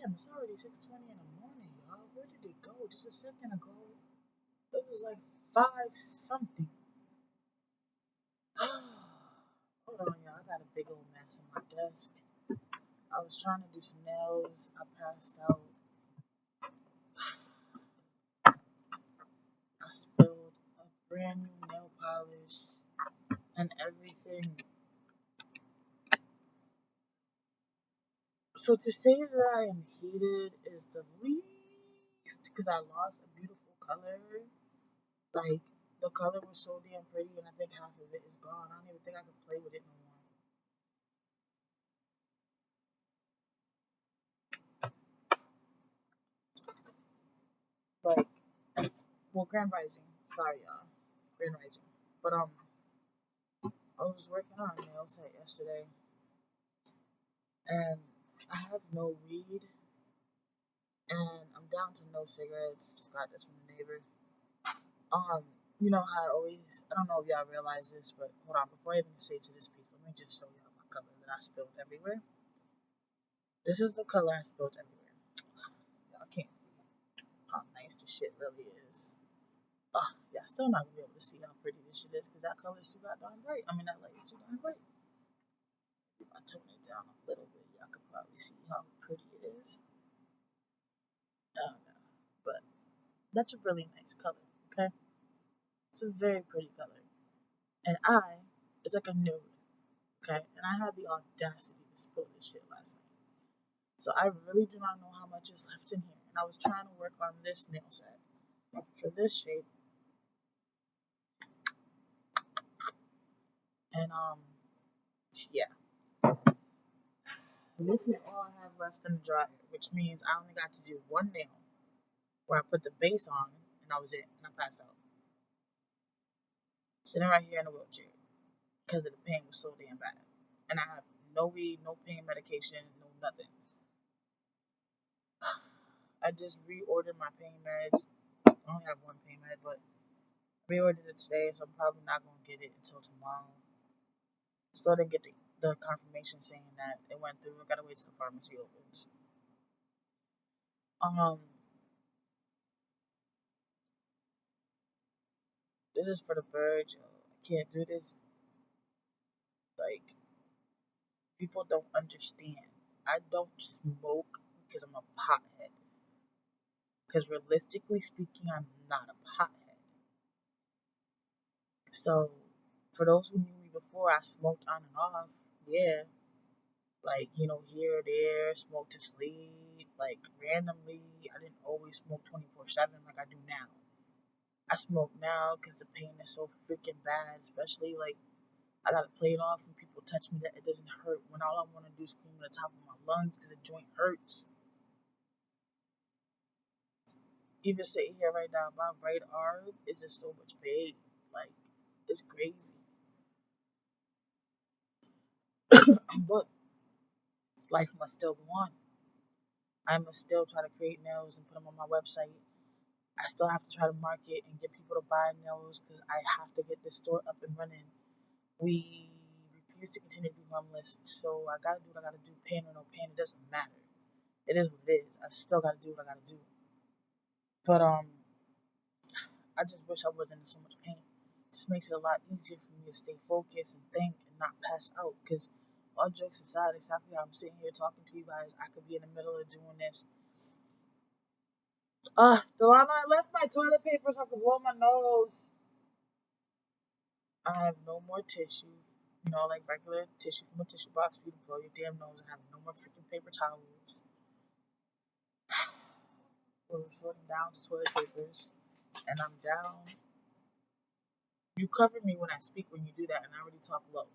Damn, it's already 6:20 in the morning, y'all. Where did it go? Just a second ago, it was like 5 something. Hold on, y'all. I got a big old mess on my desk. I was trying to do some nails. I passed out. I spilled a brand new nail polish and everything. So to say that I am heated is the least, because I lost a beautiful color. Like, the color was so damn pretty, and I think half of it is gone. I don't even think I can play with it no more. Like, well, Grand Rising. Sorry, y'all. Grand Rising. But I was working on a nail set yesterday, and I have no weed, and I'm down to no cigarettes. Just got this from the neighbor. You know how I don't know if y'all realize this, but hold on, before I even say to this piece, let me just show y'all my color that I spilled everywhere. This is the color I spilled everywhere. Y'all can't see how nice this shit really is. Y'all still not gonna be able to see how pretty this shit is, because that color is too goddamn bright. I mean, that light is too darn bright. If I tone it down a little bit, y'all could probably see how pretty it is. I don't know, but that's a really nice color, okay? It's a very pretty color. And it's like a nude, okay? And I had the audacity to spill this shit last night. So I really do not know how much is left in here. And I was trying to work on this nail set for this shape. And yeah. And this is all I have left in the dryer, which means I only got to do one nail where I put the base on, and that was it, and I passed out. Sitting right here in a wheelchair because the pain was so damn bad. And I have no weed, no pain medication, no nothing. I just reordered my pain meds. I only have one pain med, but I reordered it today, so I'm probably not going to get it until tomorrow. Still didn't get the confirmation saying that it went through. I gotta wait till the pharmacy opens. This is for the birds, yo. I can't do this. Like, people don't understand. I don't smoke because I'm a pothead. Because realistically speaking, I'm not a pothead. So, for those who knew me before, I smoked on and off. Yeah. Like, here or there, smoke to sleep. Like, randomly. I didn't always smoke 24/7 like I do now. I smoke now because the pain is so freaking bad, especially like I gotta play it off when people touch me that it doesn't hurt when all I want to do is scream at the top of my lungs because the joint hurts. Even sitting here right now, my right arm is in so much pain. Like, it's crazy. But life must still go on. I must still try to create nails and put them on my website. I still have to try to market and get people to buy nails because I have to get this store up and running. We refuse to continue to be homeless, so I gotta do what I gotta do, pain or no pain, it doesn't matter. It is what it is. I still gotta do what I gotta do. But I just wish I wasn't in so much pain. It just makes it a lot easier for me to stay focused and think and not pass out. Because all jokes aside, exactly how I'm sitting here talking to you guys, I could be in the middle of doing this. Delana, I left my toilet paper so I could blow my nose. I have no more tissue. Like regular tissue from a tissue box for you to blow your damn nose. I have no more freaking paper towels. We're sorting down to toilet papers, and I'm down. You cover me when I speak when you do that, and I already talk low.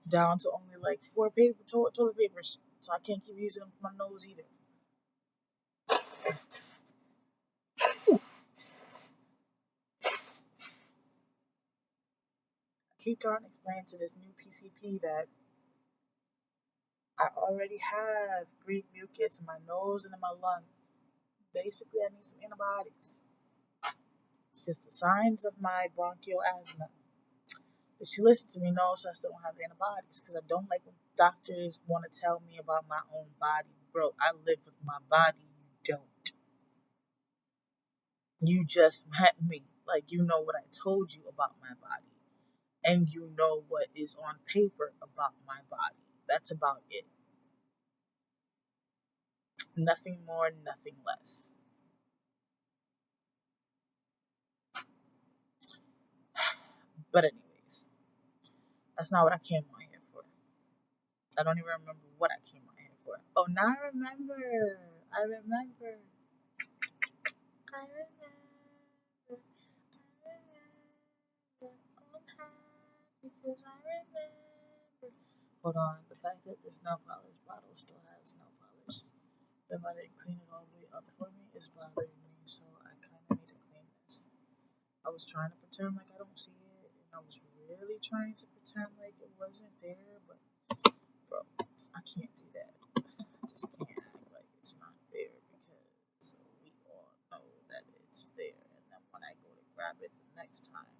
Down to only like 4 toilet papers, so I can't keep using them for my nose either. I keep trying to explain to this new PCP that I already have green mucus in my nose and in my lungs. Basically, I need some antibiotics. It's just the signs of my bronchial asthma. If she listens to me, no, so I still don't have antibodies because I don't like when doctors want to tell me about my own body. Bro, I live with my body. You don't. You just met me. Like, you know what I told you about my body. And you know what is on paper about my body. That's about it. Nothing more, nothing less. But anyways, that's not what I came on here for. I don't even remember what I came on here for. Oh, now I remember. I remember. I remember. Because I remember. Hold on, the fact that this nail polish bottle still has nail polish, if I didn't clean it all the way up for me, is bothering me, so I kind of need to clean this. I was trying to pretend like I don't see it, and I was really trying to pretend like it wasn't there, but bro, I can't do that. I just can't act like it's not there because we all know that it's there, and then when I go to grab it the next time,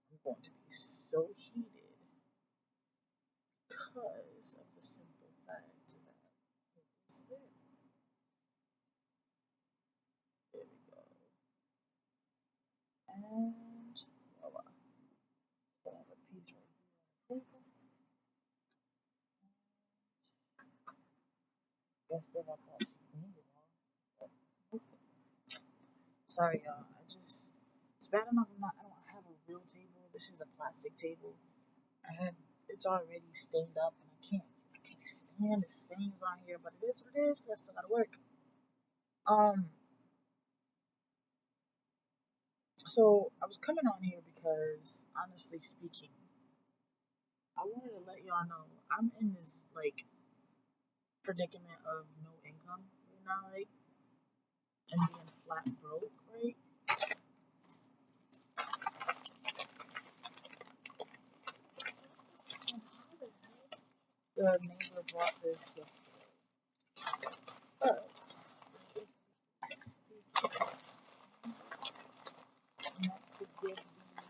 I'm going to be so heated because of the simple fact that it's there. There we go. And voila. So I have a piece right here on the table. Guess they got that cleaned it all. Sorry y'all, it's bad enough I don't have a real table. This is a plastic table. And it's already stained up and I can't stand the stains on here, but it is what it is, because I still gotta work. So I was coming on here because, honestly speaking, I wanted to let y'all know I'm in this like predicament of no income right now, right? And being flat broke, right? And how the neighbor brought this yesterday. But I meant to give these.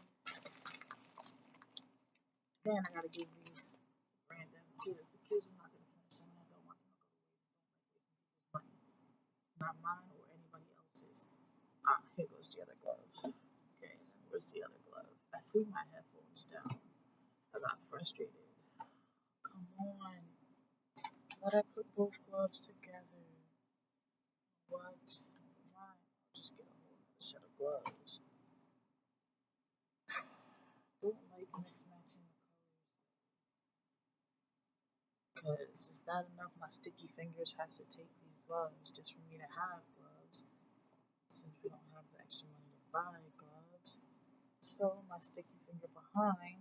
Then I gotta give these to random kids. The kids are not gonna finish them. I don't want them to go to waste. I don't like wasting people's money. Not mine or anybody else's. Here goes the other glove. Okay, then where's the other glove? I threw my headphones down. I got frustrated. Come on. Let I put both gloves together. What? Why? I'll just get a whole set of gloves. Don't like mixed matching colors. Because it's bad enough my sticky fingers has to take these gloves just for me to have gloves. Since we don't have the extra money to buy gloves. So my sticky finger behind,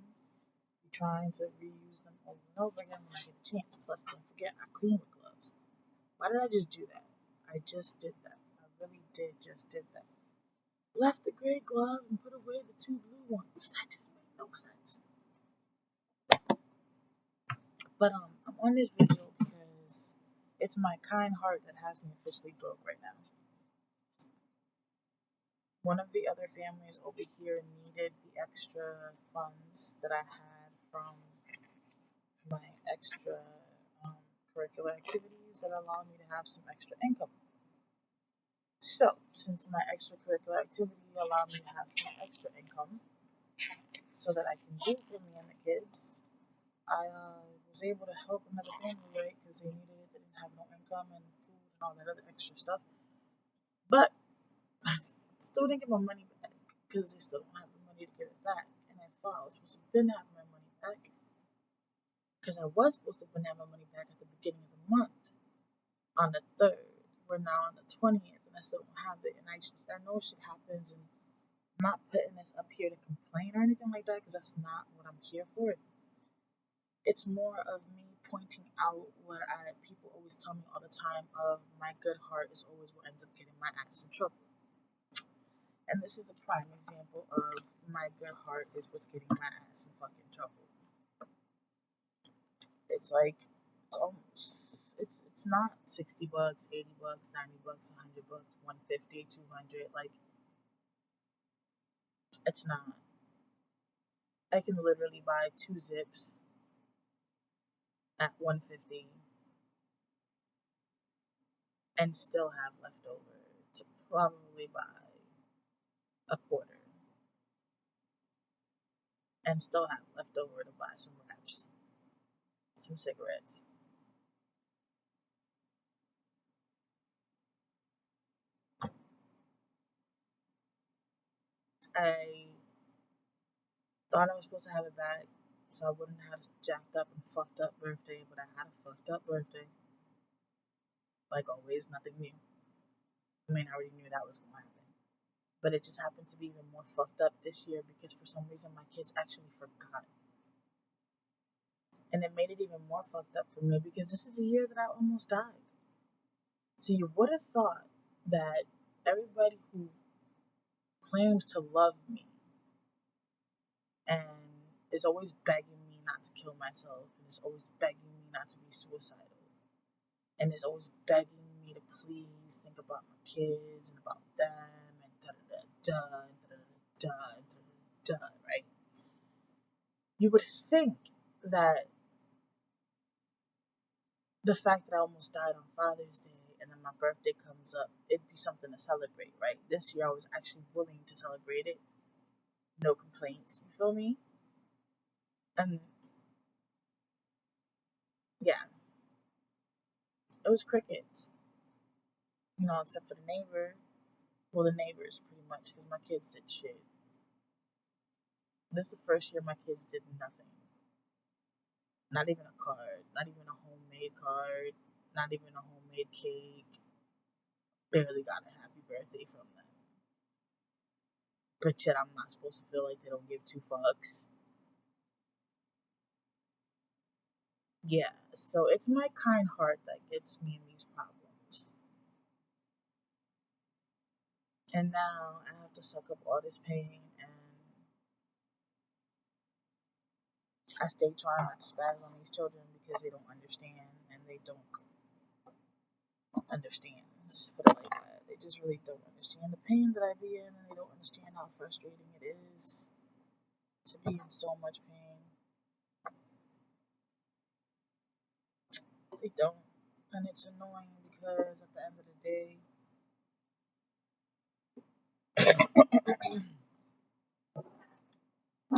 be trying to reuse them over and over again when I get a chance. Plus, don't forget, I clean with gloves. Why did I just do that? I just did that. I really just did that. Left the gray glove and put away the two blue ones. That just made no sense. But I'm on this video because it's my kind heart that has me officially broke right now. One of the other families over here needed the extra funds that I had from my extra curricular activities that allow me to have some extra income. So, since my extracurricular activity allowed me to have some extra income so that I can do for me and the kids, I was able to help another family, right? Because they needed it, they didn't have no income and food and all that other extra stuff. But I still didn't get my money back because they still don't have the money to get it back. And I thought I was supposed to have my money back because I was supposed to have my money back at the beginning of the month on the 3rd. We're now on the 20th and I still don't have it. And I know shit happens, and I'm not putting this up here to complain or anything like that because that's not what I'm here for. It's more of me pointing out what people always tell me all the time of my good heart is always what ends up getting my ass in trouble. And this is a prime example of my good heart is what's getting my ass in fucking trouble. It's like it's not $60, $80, $90, $100, $150, $200. Like, it's not. I can literally buy 2 zips at $150 and still have left over to probably buy a quarter and still have left over to buy some wraps, some cigarettes. I thought I was supposed to have it back so I wouldn't have a jacked up and fucked up birthday, but I had a fucked up birthday. Like always, nothing new. I mean, I already knew that was going to happen. But it just happened to be even more fucked up this year because for some reason my kids actually forgot. And it made it even more fucked up for me because this is the year that I almost died. So you would have thought that everybody who claims to love me and is always begging me not to kill myself and is always begging me not to be suicidal and is always begging me to please think about my kids and about them and da-da-da-da, da-da-da-da, right? You would think that the fact that I almost died on Father's Day and then my birthday comes up, it'd be something to celebrate, right? This year I was actually willing to celebrate it. No complaints, you feel me? And yeah, it was crickets, except for the neighbor. Well, the neighbors pretty much, because my kids did shit. This is the first year my kids did nothing. Not even a card, not even a homemade card, not even a homemade cake. Barely got a happy birthday from them. But yet I'm not supposed to feel like they don't give 2 fucks. Yeah, so it's my kind heart that gets me in these problems. And now I have to suck up all this pain, and I stay trying not to spaz on these children because they don't understand, and they don't understand. Let's just put it like that. They just really don't understand the pain that I be in, and they don't understand how frustrating it is to be in so much pain. They don't, and it's annoying because at the end of the day,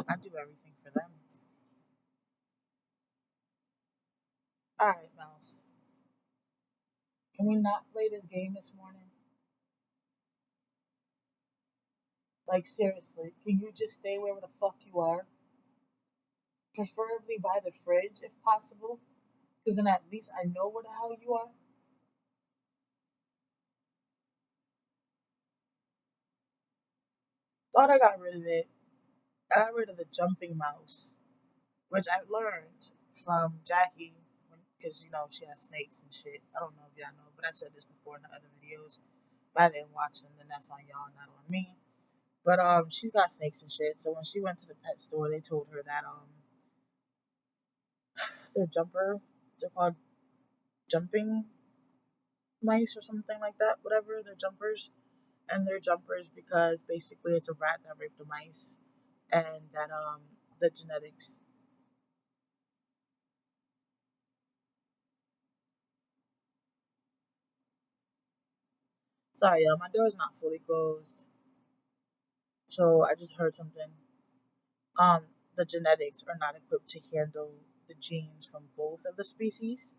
I do everything for them. Alright, Mouse. Can we not play this game this morning? Like, seriously, can you just stay wherever the fuck you are? Preferably by the fridge, if possible, because then at least I know where the hell you are. Thought I got rid of it. I got rid of the jumping mouse, which I learned from Jackie, because, she has snakes and shit. I don't know if y'all know, but I said this before in the other videos. But I didn't watch them, then that's on y'all, not on me. But she's got snakes and shit. So when she went to the pet store, they told her that they're called jumping mice or something like that. Whatever, they're jumpers, and they're jumpers because basically it's a rat that raped the mice, and that the genetics. Sorry, y'all, my door's not fully closed, so I just heard something. The genetics are not equipped to handle the genes from both of the species,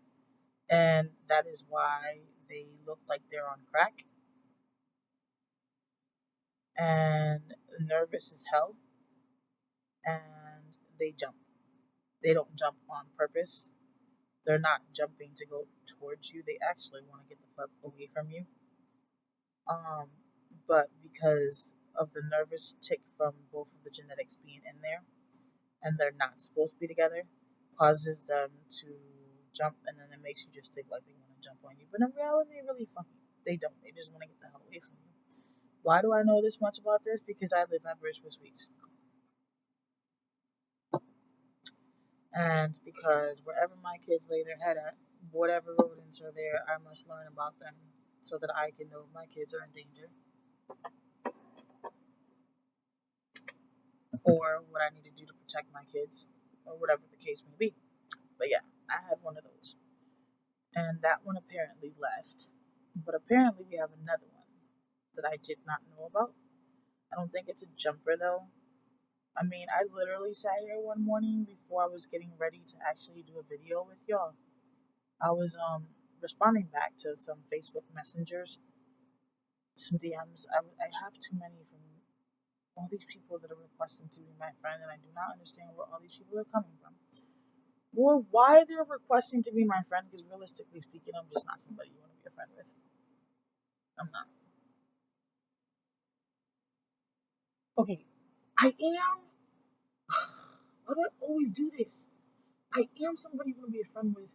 and that is why they look like they're on crack and nervous as hell, and they jump. They don't jump on purpose. They're not jumping to go towards you. They actually want to get the fuck away from you. Um, but because of the nervous tick from both of the genetics being in there, and they're not supposed to be together, causes them to jump, and then it makes you just think like they want to jump on you. But in reality, really fucking, they don't. They just want to get the hell away from you. Why do I know this much about this? Because I live at Bridgewood Suites. And because wherever my kids lay their head at, whatever rodents are there, I must learn about them so that I can know if my kids are in danger. or what I need to do to protect my kids, or whatever the case may be. But yeah, I had one of those. And that one apparently left. But apparently we have another one that I did not know about. I don't think it's a jumper though. I mean, I literally sat here one morning before I was getting ready to actually do a video with y'all. I was responding back to some Facebook messengers, some DMs. I have too many from all these people that are requesting to be my friend, and I do not understand where all these people are coming from. Or why they're requesting to be my friend, because realistically speaking, I'm just not somebody you want to be a friend with. I'm not. Okay, I am. Why do I always do this? I am somebody you want to be a friend with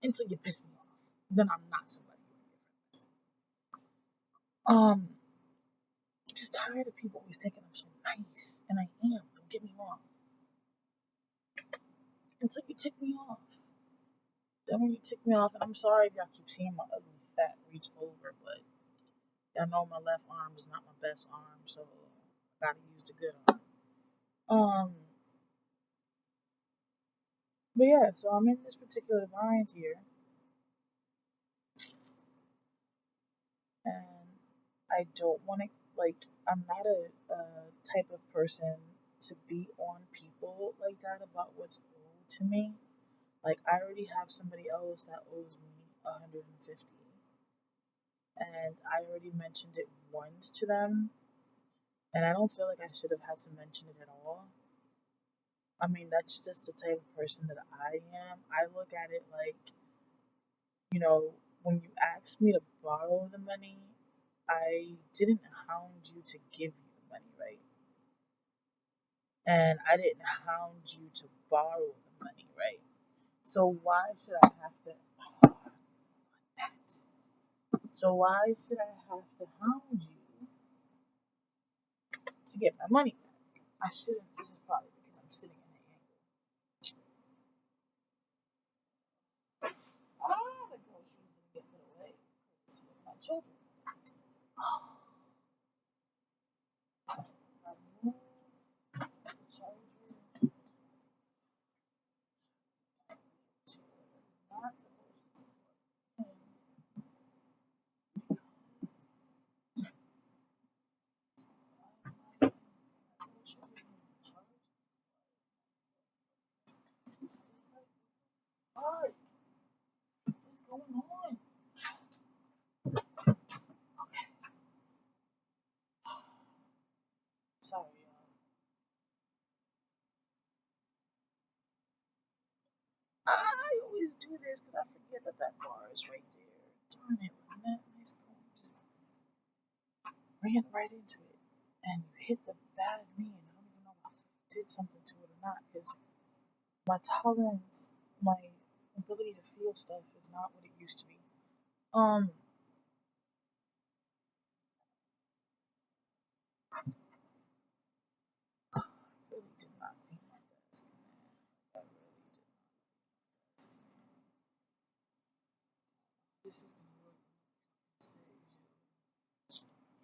until you piss me off. Then I'm not somebody you want to be a friend with. Just tired of people always thinking I'm so nice, and I am. Don't get me wrong. Until you tick me off. Then when you tick me off, and I'm sorry if y'all keep seeing my ugly fat reach over, but y'all know my left arm is not my best arm, so I gotta use the good arm. But yeah, so I'm in this particular bind here, and I don't want to, like, I'm not a type of person to be on people like that about what's owed to me. Like, I already have somebody else that owes me 150, and I already mentioned it once to them, and I don't feel like I should have had to mention it at all. I mean, that's just the type of person that I am. I look at it like, you know, when you asked me to borrow the money, I didn't hound you to give you the money, right? And I didn't hound you to borrow the money, right? So why should I have to hound you to get my money back? I shouldn't. This is probably because I'm sitting in an angle. The groceries didn't get put away. Courtesy of my children. I moved the charger to where it's not supposed to be. What is going on? Sorry, y'all. I always do this because I forget that bar is right there. Darn it, when that nice car just ran right into it. And you hit the bad knee, and I don't even know if I did something to it or not because my tolerance, my ability to feel stuff is not what it used to be. I really did not clean my desk, man. I really did not clean my desk, man. This is gonna work.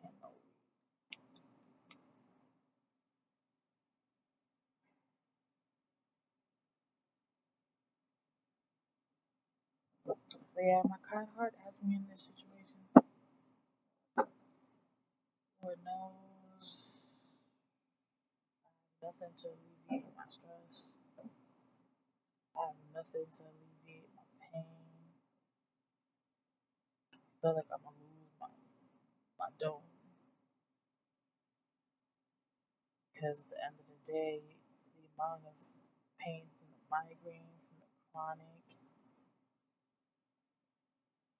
And no. But yeah, my kind heart has me in this situation. Lord knows I have nothing to alleviate my stress. I have nothing to alleviate my pain. I feel like I'm gonna lose my dome. Because at the end of the day, the amount of pain from the migraine, from the chronic,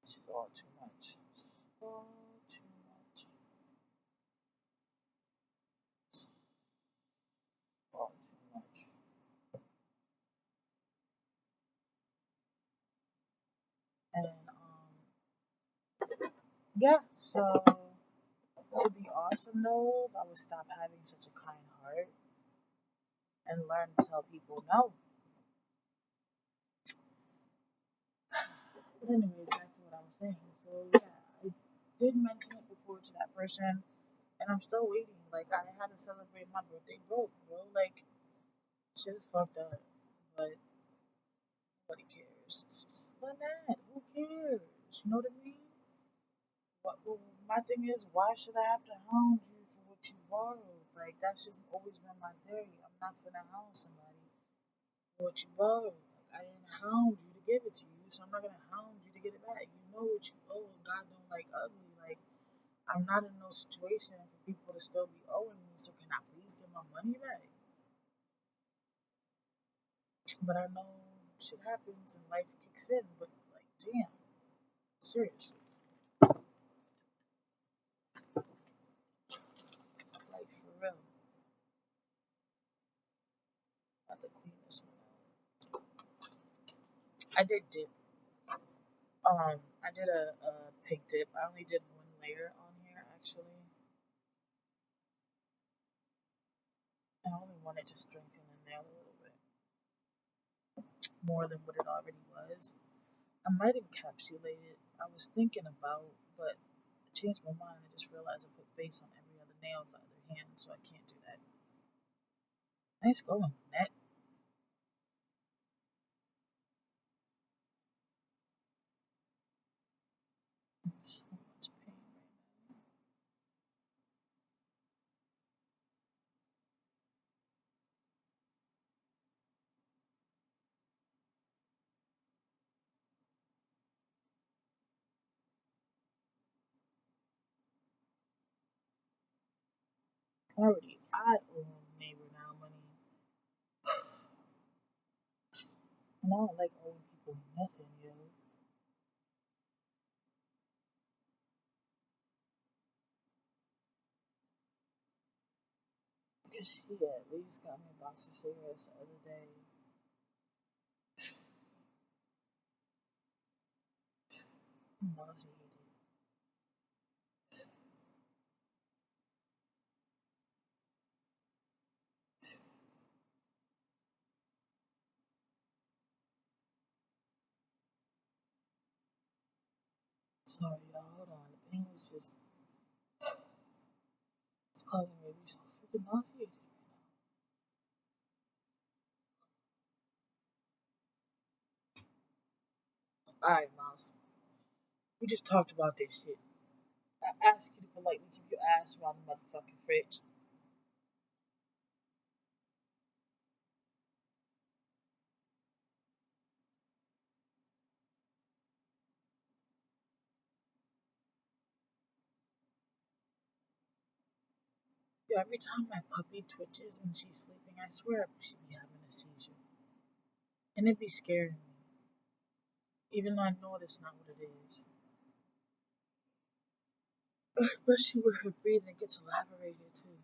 it's all too much. It's all too much. All too much. And yeah, so it'd be awesome though if I would stop having such a kind heart and learn to tell people no. But anyways, back to what I was saying. So yeah, I did mention it before to that person, and and I'm still waiting. Like, I had to celebrate my birthday broke, bro. Like, shit is fucked up. But nobody cares. It's just that. Who cares? You know what I mean? My thing is, why should I have to hound you for what you borrowed? Like, that's just always been my theory. I'm not gonna hound somebody for what you borrowed. Like, I didn't hound you to give it to you, so I'm not gonna hound you to get it back. You know what you owe, and God don't like ugly. Like, I'm not in no situation for people to still be owing me, so can I please get my money back? But I know shit happens and life kicks in, but like, damn, seriously, like for real. I have to clean this one out. I did dip. I did a pig dip. I only did one layer on here actually. I only wanted to strengthen the nail a little bit more than what it already was. I might encapsulate it. I was thinking about, but I changed my mind. I just realized I put base on every other nail of the other hand, so I can't do that. Nice going, net. So much pain right now. Already, I owe my neighbor now money, and I don't like owing people nothing, yo. Because she at least got me a box of cigarettes the other day. I'm nauseated. Sorry, y'all. Hold on. The pain is just, it's causing me to be so freaking nauseated. Alright, Miles. We just talked about this shit. I ask you to politely keep your ass around the motherfucking fridge. Yeah, every time my puppy twitches when she's sleeping, I swear she be having a seizure. And it be scaring me, even though I know that's not what it is. Especially with her breathing, it gets elaborated too.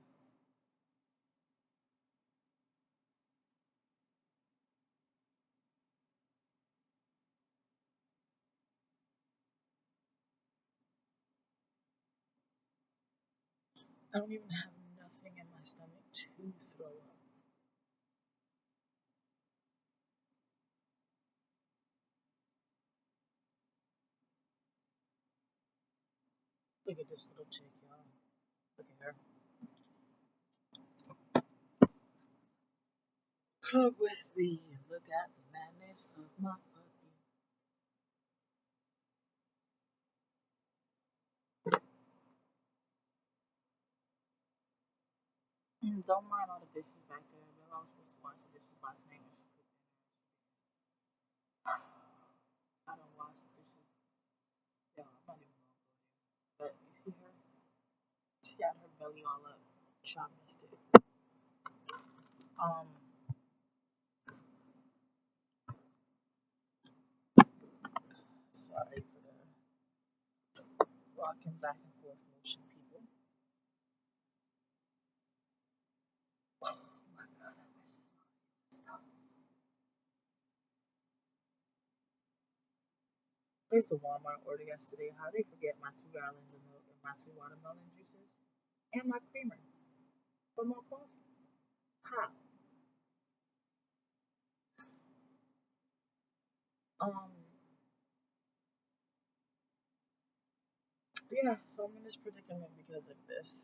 I don't even have nothing in my stomach to throw up. Look at this little chick, y'all. Look at her. Come with me and look at the madness of my puppy. Don't mind all the dishes back there. But I was supposed to wash the dishes last night when she cooked dinner. I don't wash the dishes. Yeah, I'm not even gonna go there. But you see her? She got her belly all up. Chop missed it. Um, Sorry for the rocking back and forth motion, people. Oh my god, I wish this stop. There's the Walmart order yesterday. How they forget my 2 gallons of milk and my 2 watermelon juices and my creamer for my coffee? How? Um, yeah, so I'm in this predicament because of this.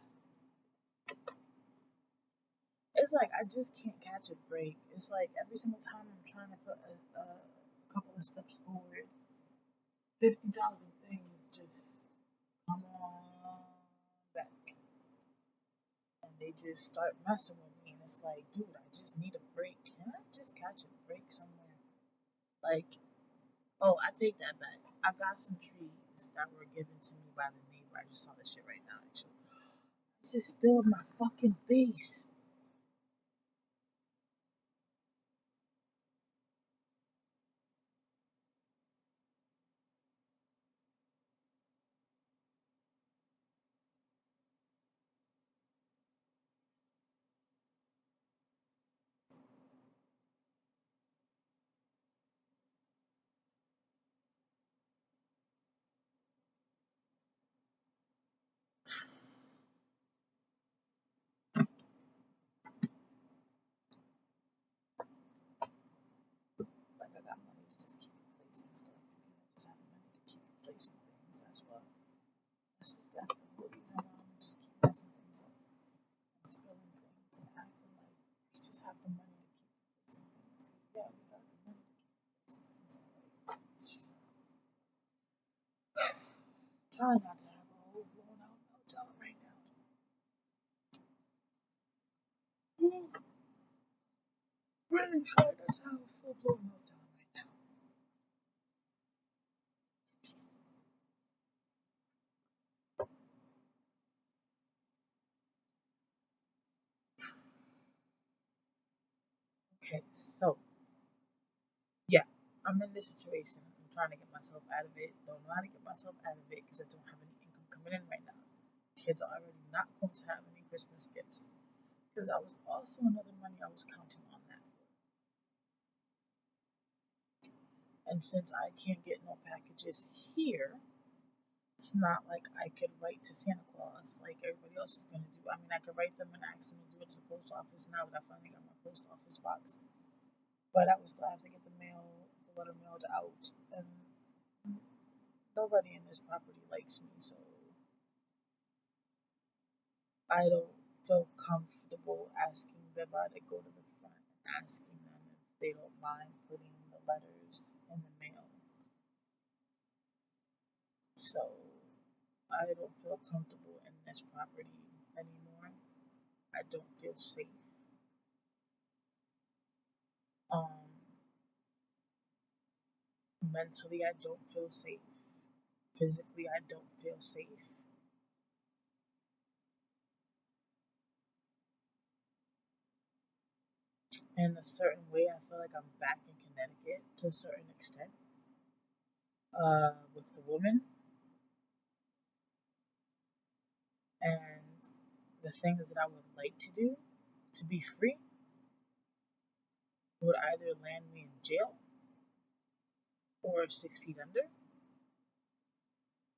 it's like I just can't catch a break. It's like every single time I'm trying to put a couple of steps forward, 50,000 things just come on back. And they just start messing with me. And it's like, dude, I just need a break. Can I just catch a break somewhere? Like, oh, I take that back. I got some trees that were given to me by the neighbor. I just saw this shit right now, actually. I just spilled my fucking face. Like, I got money to just keep replacing stuff because I just have money to keep replacing things. That's the whole reason why I'm just keep messing things up and spilling things and acting like we just have the money to keep replacing things. Because, yeah, we got the money to keep replacing things already. Trying not to have a whole blown out meltdown right now. Really trying not to have a full blown meltdown right now. Okay, so yeah, I'm in this situation. I'm trying to get myself out of it. Don't know how to get myself out of it because I don't have any income coming in right now. Kids are already not going to have any Christmas gifts because that was also another money I was counting on that for. And since I can't get no packages here, it's not like I could write to Santa Claus like everybody else is going to do. I mean, I could write them and ask them to do it to the post office now that I finally got my post office box. But I would still have to get the letter mailed out. And nobody in this property likes me, so I don't feel comfortable asking them to go to the front and asking them if they don't mind putting the letters in the mail. So I don't feel comfortable in this property anymore. I don't feel safe. Um, Mentally, I don't feel safe. Physically, I don't feel safe. In a certain way, I feel like I'm back in Connecticut to a certain extent. With the woman and the things that I would like to do to be free would either land me in jail or 6 feet under.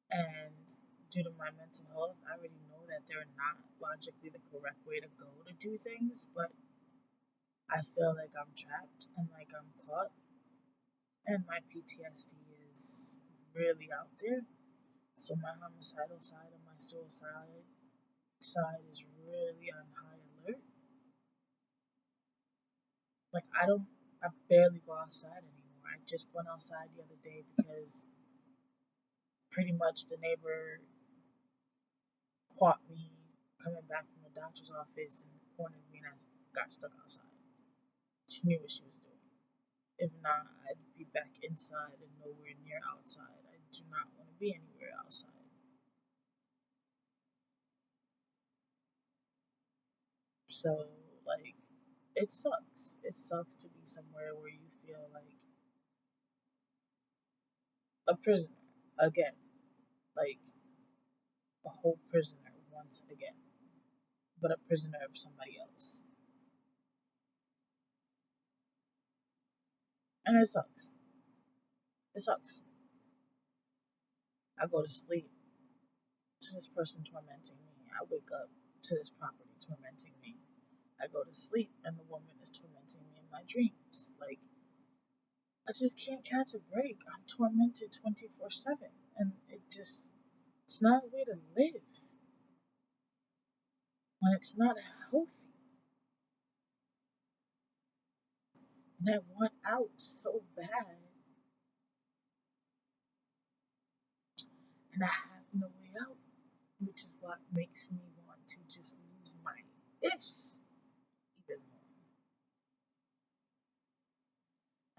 And due to my mental health, I already know that they're not logically the correct way to go to do things, but I feel like I'm trapped and like I'm caught. And my PTSD is really out there. So my homicidal side and my suicide side is really on high alert. Like I barely go outside anymore. I just went outside the other day because pretty much the neighbor caught me coming back from the doctor's office and cornered me and I got stuck outside. She knew what she was doing. If not, I'd be back inside and nowhere near outside. I do not want to be anywhere outside. So, like, it sucks. It sucks to be somewhere where you feel like a prisoner again. Like, a whole prisoner once again. But a prisoner of somebody else. And it sucks. It sucks. I go to sleep to this person tormenting me. I wake up to this property tormenting me. I go to sleep and the woman is tormenting me in my dreams. Like, I just can't catch a break. I'm tormented 24/7. And it's not a way to live. And it's not healthy. And I want out so bad. And I have no way out, which is what makes me want to just lose my itch even more.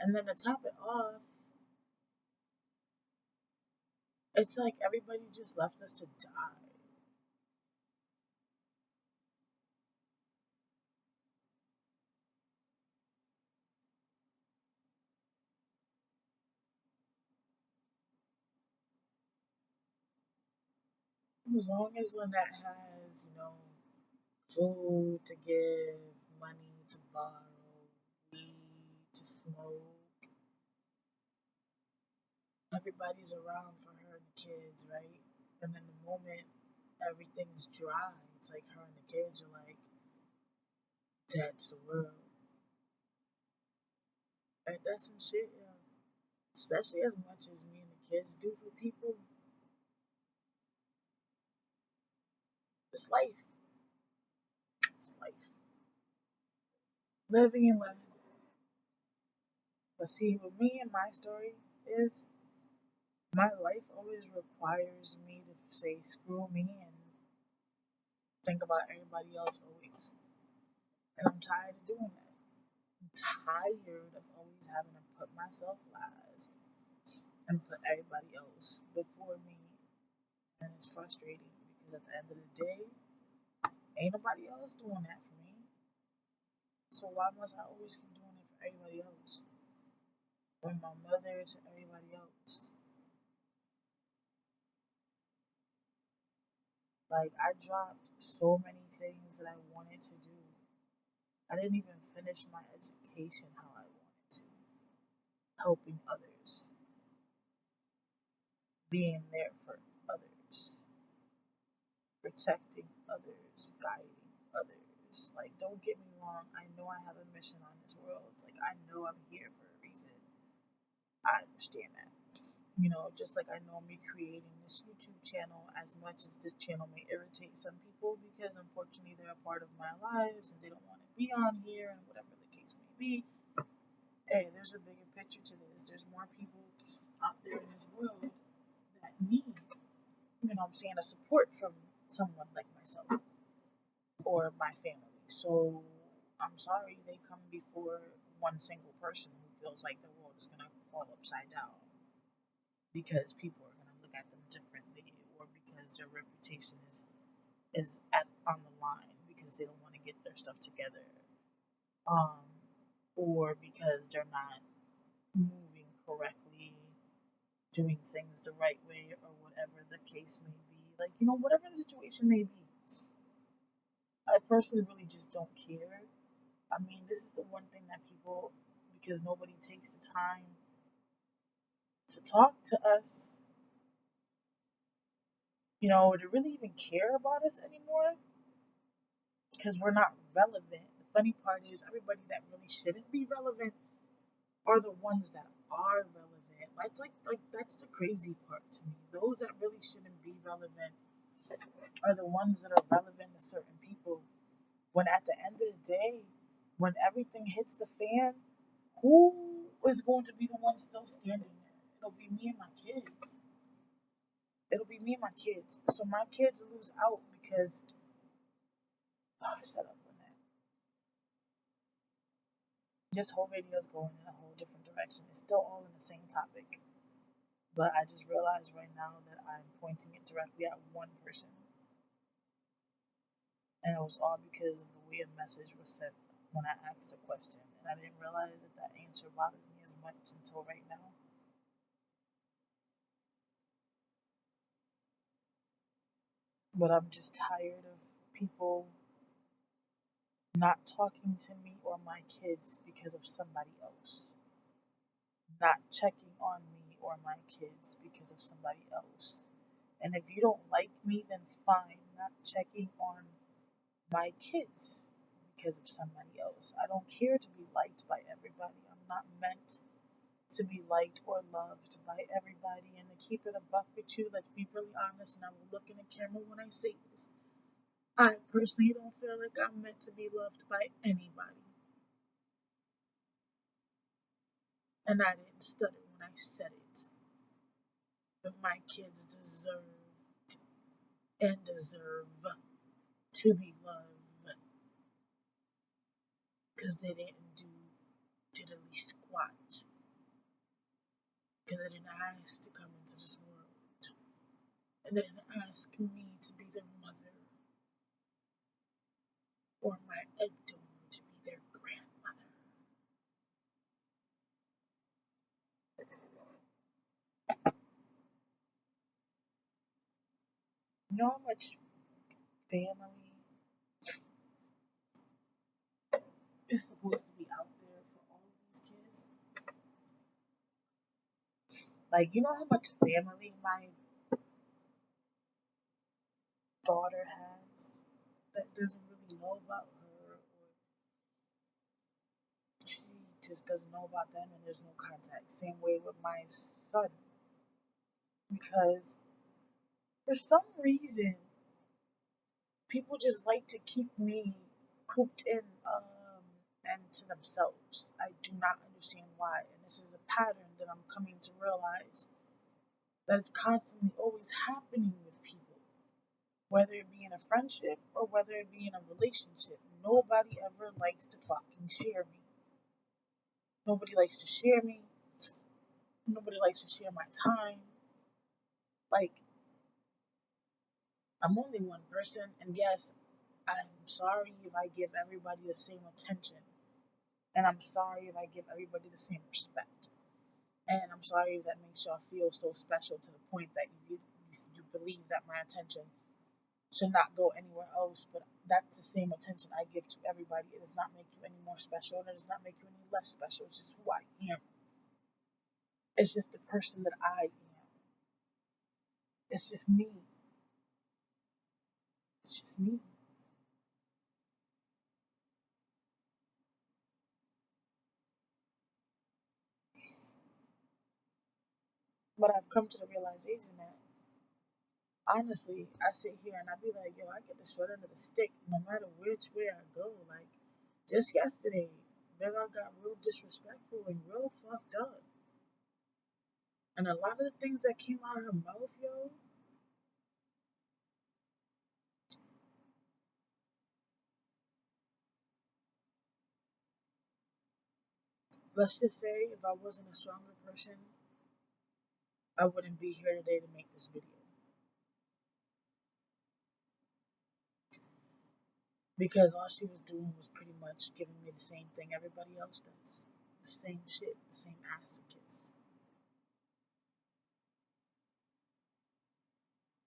And then to top it off, it's like everybody just left us to die. As long as Lynette has, food to give, money to borrow, weed to smoke, everybody's around for her and the kids, right? And then the moment everything's dry, it's like her and the kids are like, that's the world. And that's some shit, yeah. Especially as much as me and the kids do for people. It's life. It's life. Living and living. But see, with me and my story is my life always requires me to say screw me and think about everybody else always. And I'm tired of doing that. I'm tired of always having to put myself last and put everybody else before me. And it's frustrating because at the end of the day, ain't nobody else doing that for me. So why must I always keep doing it for everybody else? From my mother to everybody else. Like, I dropped so many things that I wanted to do. I didn't even finish my education how I wanted to. Helping others, being there for others, protecting others, guiding others. Like, don't get me wrong, I know I have a mission on this world. Like, I know I'm here for a reason. I understand that. Just like I know me creating this YouTube channel, as much as this channel may irritate some people because unfortunately they're a part of my lives and they don't want to be on here and whatever the case may be. Hey, there's a bigger picture to this. There's more people out there in this world that need, a support from someone like myself or my family. So I'm sorry they come before one single person who feels like the world is gonna fall upside down because people are gonna look at them differently or because their reputation is on the line because they don't want to get their stuff together. Um or because they're not moving correctly, doing things the right way, or whatever the case may be. Like, whatever the situation may be. I personally really just don't care. I mean, this is the one thing that people, because nobody takes the time to talk to us, to really even care about us anymore, because we're not relevant. The funny part is, everybody that really shouldn't be relevant are the ones that are relevant. Like that's the crazy part to me. Those that really shouldn't be relevant are the ones that are relevant to certain people. When at the end of the day, when everything hits the fan, who is going to be the one still standing there? It'll be me and my kids. It'll be me and my kids. So my kids lose out because shut up on that. This whole video is going in a whole different direction. It's still all in the same topic. But I just realized right now that I'm pointing it directly at one person. And it was all because of the way a message was sent when I asked a question. And I didn't realize that answer bothered me as much until right now. But I'm just tired of people not talking to me or my kids because of somebody else. Not checking on me or my kids because of somebody else. And if you don't like me, then fine. Not checking on my kids because of somebody else. I don't care to be liked by everybody. I'm not meant to be liked or loved by everybody. And to keep it a buck with you, let's be really honest, and I will look in the camera when I say this. I personally don't feel like I'm meant to be loved by anybody. And I didn't stutter when I said it. But my kids deserved and deserve to be loved because they didn't do diddly squat. Because they didn't ask to come into this world. And they didn't ask me to be their mother or my egg donor to be their grandmother. You know how much family is supposed to be out there for all of these kids? Like, you know how much family my daughter has that doesn't really know about her, or she just doesn't know about them and there's no contact. Same way with my son. Because for some reason, people just like to keep me cooped in and to themselves. I do not understand why. And this is a pattern that I'm coming to realize that is constantly always happening with people, whether it be in a friendship or whether it be in a relationship. Nobody ever likes to fucking share me. Nobody likes to share me. Nobody likes to share my time. Like, I'm only one person, and yes, I'm sorry if I give everybody the same attention. And I'm sorry if I give everybody the same respect. And I'm sorry if that makes y'all feel so special to the point that you believe that my attention should not go anywhere else. But that's the same attention I give to everybody. It does not make you any more special, and it does not make you any less special. It's just who I am. It's just the person that I am. It's just me. It's just me. But I've come to the realization that, honestly, I sit here and I be like, yo, I get the short end of the stick no matter which way I go. Like, just yesterday, Bella got real disrespectful and real fucked up. And a lot of the things that came out of her mouth, yo, let's just say if I wasn't a stronger person, I wouldn't be here today to make this video. Because all she was doing was pretty much giving me the same thing everybody else does. The same shit, the same ass to kiss.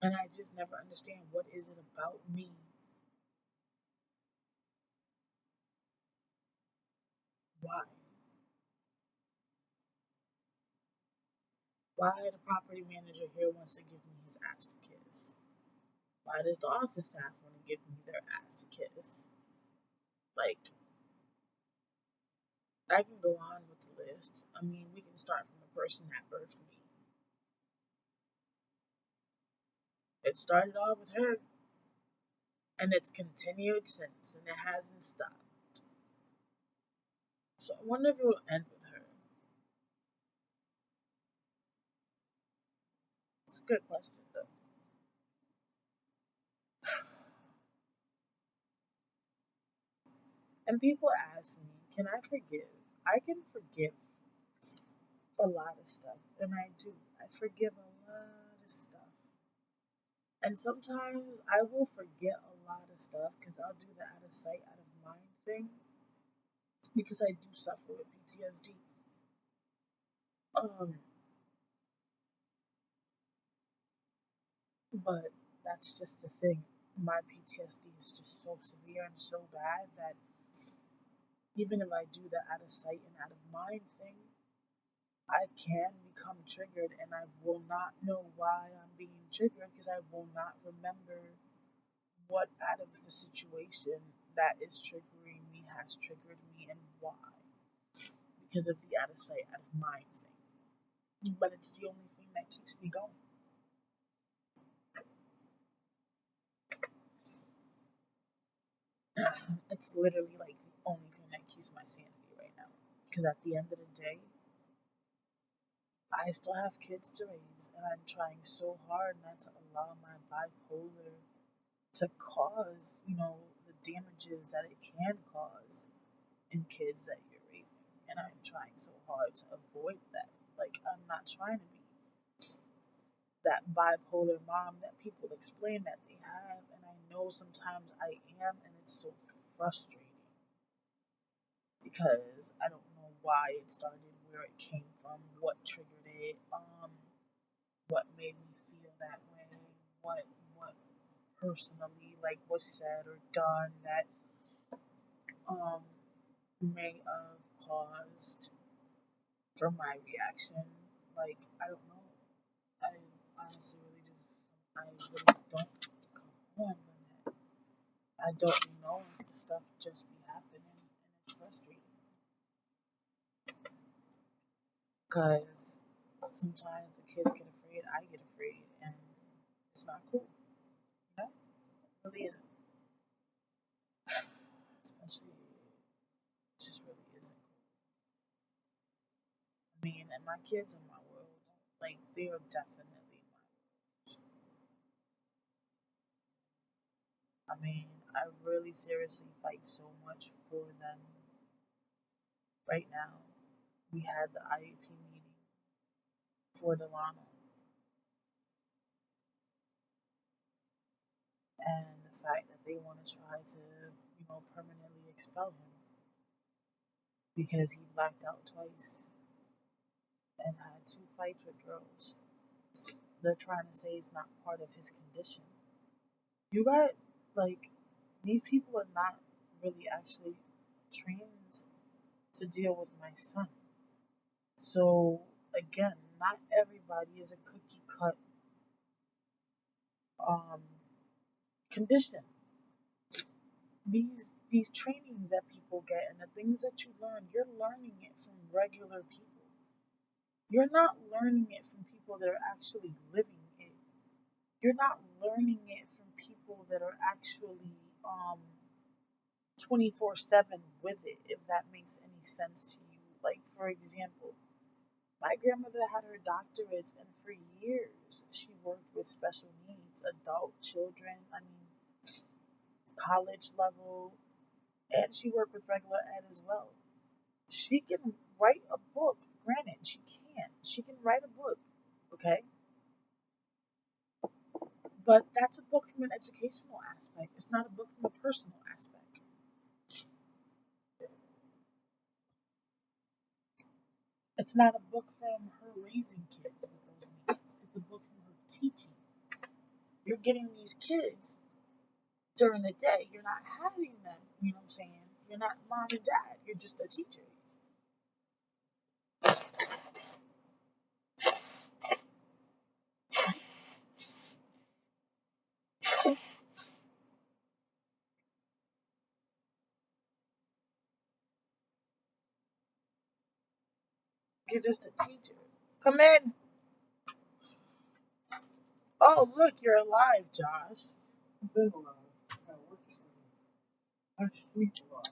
And I just never understand, what is it about me? Why? Why the property manager here wants to give me his ass to kiss? Why does the office staff want to give me their ass to kiss? Like, I can go on with the list. I mean, we can start from the person that birthed me. It started off with her, and it's continued since, and it hasn't stopped. So I wonder if it will end with her. It's a good question, though. And people ask me, can I forgive? I can forgive a lot of stuff, and I do. I forgive a lot of stuff. And sometimes I will forget a lot of stuff because I'll do the out of sight, out of mind thing because I do suffer with PTSD. Um, but that's just the thing. My PTSD is just so severe and so bad that even if I do the out of sight and out of mind thing, I can become triggered and I will not know why I'm being triggered because I will not remember what out of the situation that is triggering me has triggered me and why. Because of the out of sight, out of mind thing. But it's the only thing that keeps me going. It's literally like the only thing that keeps my sanity right now. Because at the end of the day, I still have kids to raise, and I'm trying so hard not to allow my bipolar to cause, the damages that it can cause in kids that you're raising. And I'm trying so hard to avoid that. Like, I'm not trying to be that bipolar mom that people explain that they have, and I know sometimes I am, and it's so frustrating because I don't know why it started, where it came from, what triggered it, what made me feel that way, what personally like was said or done that um may have caused for my reaction. Like, I don't know. I honestly really just I really don't come on from that. I don't know. Stuff just be happening, and it's frustrating because sometimes the kids get afraid, I get afraid, and it's not cool. You know, it really isn't. Especially, it just really isn't cool. I mean, and my kids are my world. Like, they are definitely my world. I mean, I really seriously fight so much for them. Right now, we had the IEP meeting for Delano, and the fact that they want to try to, permanently expel him because he blacked out twice and had 2 fights with girls. They're trying to say it's not part of his condition. You got, like, these people are not really actually trained to deal with my son. So, again, not everybody is a cookie cut um, condition. These trainings that people get and the things that you learn, you're learning it from regular people. You're not learning it from people that are actually living it. You're not learning it from people that are actually 24/7 with it, if that makes any sense to you. Like, for example, my grandmother had her doctorates, and for years she worked with special needs, adult children, college level, and she worked with regular ed as well. She can write a book. Granted, she can. She can write a book, okay? But that's a book from an educational aspect. It's not a book from a personal aspect. It's not a book from her raising kids with those needs. It's a book from her teaching. You're getting these kids during the day. You're not having them, you know what I'm saying? You're not mom and dad. You're just a teacher. You're just a teacher. Come in. Oh, look, you're alive, Josh. I've been alive. I work this morning. I sleep a lot.